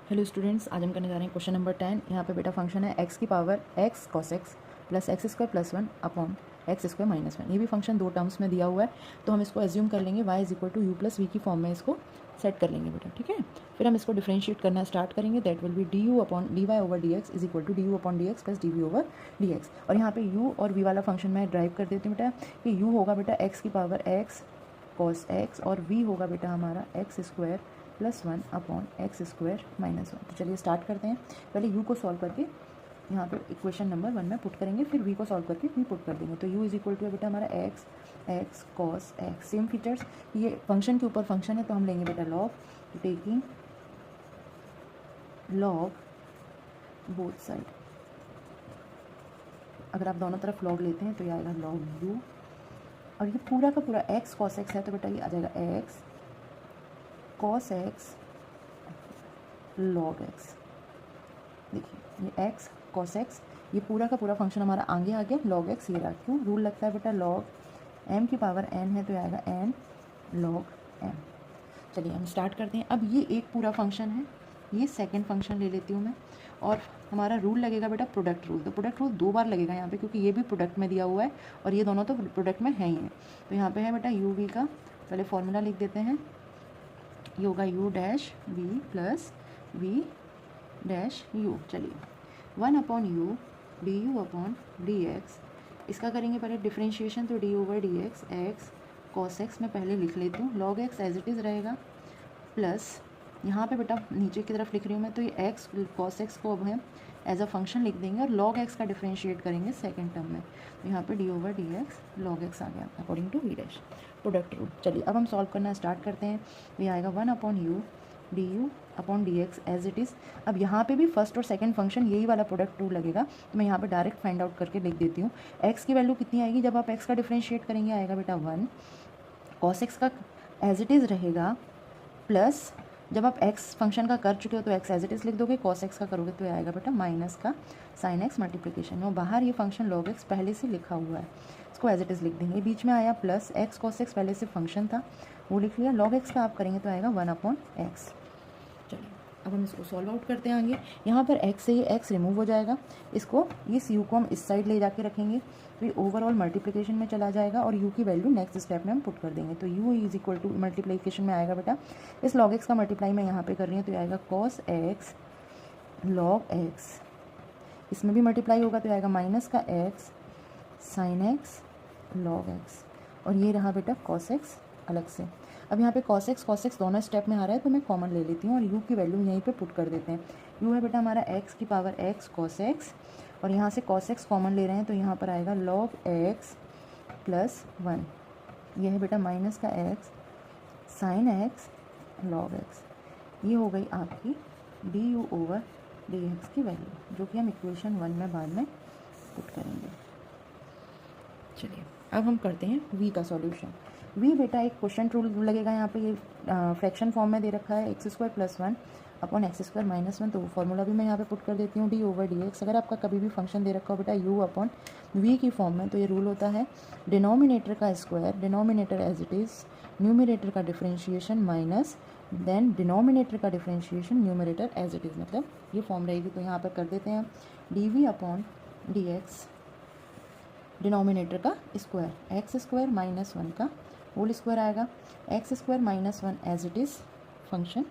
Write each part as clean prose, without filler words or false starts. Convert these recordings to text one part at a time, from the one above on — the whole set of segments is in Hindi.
हेलो स्टूडेंट्स, आज हम करने जा रहे हैं क्वेश्चन नंबर 10। यहाँ पे बेटा फंक्शन है x की power x cos x plus x square plus one upon x square minus one. ये भी फंक्शन दो टर्म्स में दिया हुआ है, तो हम इसको एज्यूम कर लेंगे y is equal to u plus v की फॉर्म में इसको सेट कर लेंगे बेटा, ठीक है। फिर हम इसको डिफरेंशिएट करना स्टार्ट करेंगे। That will be d u upon d y over d x is equal to d u upon d x plus d v over d x. और यहाँ पे u और v वाला फंक्शन मैं ड्राइव कर देती हूँ बेटा कि u होगा बेटा x की पावर x cos x और v होगा बेटा हमारा x square plus one upon x square minus one. तो चलिए स्टार्ट करते हैं। पहले u को सॉल्व करके यहाँ पे इक्वेशन नंबर 1 में पुट करेंगे, फिर v को सॉल्व करके v पुट कर देंगे। तो u इज इक्वल टू बेटा हमारा x cos x, same features. ये फंक्शन के ऊपर फंक्शन है तो हम लेंगे बेटा log, taking log both side. अगर आप दोनों तरफ लॉग लेते हैं तो ये आएगा लॉग u, और ये पूरा का पूरा x cos x है तो बेटा ये आ जाएगा x cos x log x। देखिए ये x cos x, ये पूरा का पूरा फंक्शन हमारा आगे आगे log x ये रहा। क्यों रूल लगता है बेटा, log m की पावर n है तो आएगा n log m। चलिए हम स्टार्ट करते हैं। अब ये एक पूरा फंक्शन है, ये सेकंड फंक्शन ले लेती हूँ मैं, और हमारा रूल लगेगा बेटा प्रोडक्ट रूल। तो प्रोडक्ट रूल दो बार लगेगा यहाँ पे, क्योंकि ये भी प्रोडक्ट में दिया हुआ है और ये दोनों तो प्रोडक्ट में है ही है। तो यहाँ पे है बेटा यू वी का, पहले फॉर्मूला लिख देते हैं। ये होगा u dash v plus v dash u. चलिए 1 upon u d u upon d x, इसका करेंगे पहले डिफ्रेंशिएशन। तो d over d x x cos x मैं पहले लिख लेती हूँ, log x as it is रहेगा, प्लस यहाँ पे बेटा नीचे की तरफ लिख रही हूँ मैं, तो ये एक्स कॉस एक्स को अब हम एज अ फंक्शन लिख देंगे और लॉग एक्स का डिफ्रेंशिएट करेंगे सेकंड टर्म में। तो यहाँ पे d over d x log x आ गया according to v dash, product rule. चलिए अब हम सॉल्व करना स्टार्ट करते हैं। ये आएगा 1 upon u d u upon d x as it is. अब यहाँ पे भी फर्स्ट और सेकंड फंक्शन यही वाला प्रोडक्ट रूल लगेगा, तो मैं यहाँ पे डायरेक्ट फाइंड आउट करके लिख देती हूँ। एक्स की वैल्यू कितनी आएगी जब आप एक्स का डिफ्रेंशिएट करेंगे, आएगा बेटा 1, कॉस एक्स का एज इट इज़ रहेगा, प्लस जब आप x फंक्शन का कर चुके हो तो x एज इट इज़ लिख दोगे, cos x का करोगे तो आएगा बेटा माइनस का sin x मल्टीप्लिकेशन में। और बाहर ये फंक्शन log x पहले से लिखा हुआ है, इसको एज इट इज़ लिख देंगे। बीच में आया प्लस x cos x पहले से फंक्शन था वो लिख लिया, log x का आप करेंगे तो आएगा 1 अपॉन x। चलिए अब हम इसको सॉल्व आउट करते हैं आगे। यहाँ पर x से ये x रिमूव हो जाएगा, इसको इस u को हम इस साइड ले जाके रखेंगे तो ये ओवरऑल मल्टीप्लिकेशन में चला जाएगा और u की वैल्यू नेक्स्ट स्टेप में हम पुट कर देंगे। तो u is equal to multiplication में आएगा बेटा, इस log x का मल्टीप्लाई मैं यहाँ पे कर रही हूँ तो आएगा cos x log x, इसमें भी मल्टीप्लाई होगा तो आएगा माइनस का x sin x log x, और ये रहा बेटा cos x अलग से। अब यहाँ पे cos x दोनों स्टेप में आ रहा है तो मैं कॉमन ले लेती हूँ और u की वैल्यू यहीं पे पुट कर देते हैं। u है बेटा हमारा x की पावर x cos x, और यहाँ से cos x कॉमन ले रहे हैं तो यहाँ पर आएगा log x प्लस 1, यह है बेटा माइनस का x sin x log x। ये हो गई आपकी D u over d x की वैल्यू, जो कि हम इक्वेशन 1 में बाद में पुट करेंगे। चलिए अब हम करते हैं v का सॉल्यूशन। v बेटा एक क्वेश्चन रूल लगेगा यहाँ पे, ये फ्रैक्शन फॉर्म में दे रखा है x square plus one upon x square minus one, तो वो फॉर्मूला भी मैं यहाँ पे पुट कर देती हूँ डी ओवर डी एक्स। अगर आपका कभी भी फंक्शन दे रखा हो बेटा u अपॉन v की फॉर्म में, तो ये रूल होता है डिनोमिनेटर का square denominator as it is, numerator का डिफ्रेंशिएशन माइनस देन डिनोमिनेटर का differentiation numerator as it is, मतलब ये फॉर्म रहेगी। तो यहाँ पर कर देते हैं d v upon d x, denominator का square x square minus one का होल स्क्वायर आएगा, x square minus one as it is function.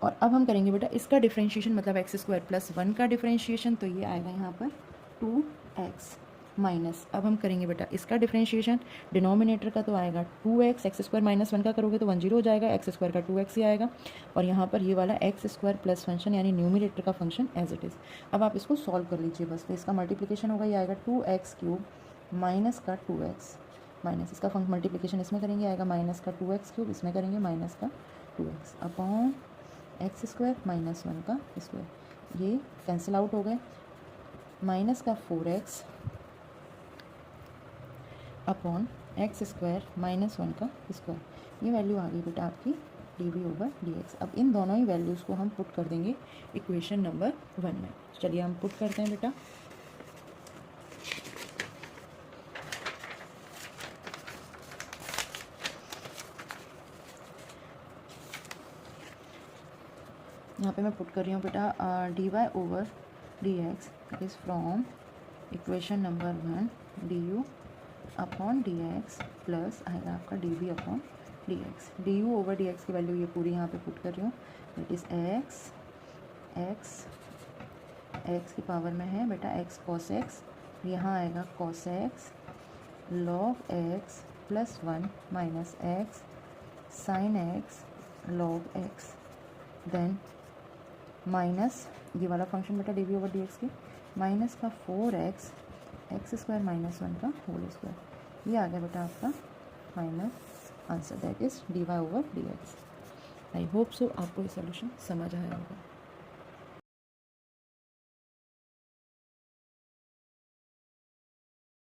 और अब हम करेंगे बेटा इसका डिफ्रेंशिएशन, मतलब एक्स स्क्वायर प्लस वन का डिफ्रेंशिएशन, तो ये आएगा यहाँ पर 2x माइनस। अब हम करेंगे बेटा इसका डिफ्रेंशिएशन, डिनोमिनेटर का तो आएगा 2x, x square minus one का करोगे तो 1 0 हो जाएगा, एक्स स्क्वायर का 2x ही आएगा, और यहाँ पर ये वाला एक्स स्क्वायर प्लस फंक्शन यानी न्यूमिनेटर का फंक्शन एज इट इज़। अब आप इसको सॉल्व कर लीजिए बस। तो इसका मल्टीप्लिकेशन होगा, ये आएगा 2x क्यूब माइनस का 2x माइनस, इसका मल्टीप्लिकेशन इसमें करेंगे आएगा माइनस का 2x क्यूब, इसमें करेंगे माइनस का 2x upon x square minus one का स्क्वायर, ये कैंसिल आउट हो गए, माइनस का 4x upon x square minus one का स्क्वायर। ये वैल्यू आ गई बेटा आपकी d v over d x. अब इन दोनों ही वैल्यूज़ को हम पुट कर देंगे इक्वेशन नंबर 1 में। चलिए हम पुट करते हैं बेटा। यहाँ पे मैं पुट कर रही हूँ बेटा d y over d x that is from equation number 1 d u upon d x plus आएगा आपका d v upon d x. D u over d x की वैल्यू ये पूरी यहाँ पे पुट कर रही हूँ, दैट इज़ एक्स एक्स की पावर में है बेटा एक्स कॉस एक्स, यहाँ आएगा cos x log x plus 1 minus x sine x log x, then minus ये वाला फंक्शन बेटा d v over d x की माइनस का 4x एक्स स्क्वायर माइनस 1 का होल स्क्वायर। ये आ गया बेटा आपका final answer that is d y over d x. I hope so आपको ये सोल्यूशन समझ आया होगा।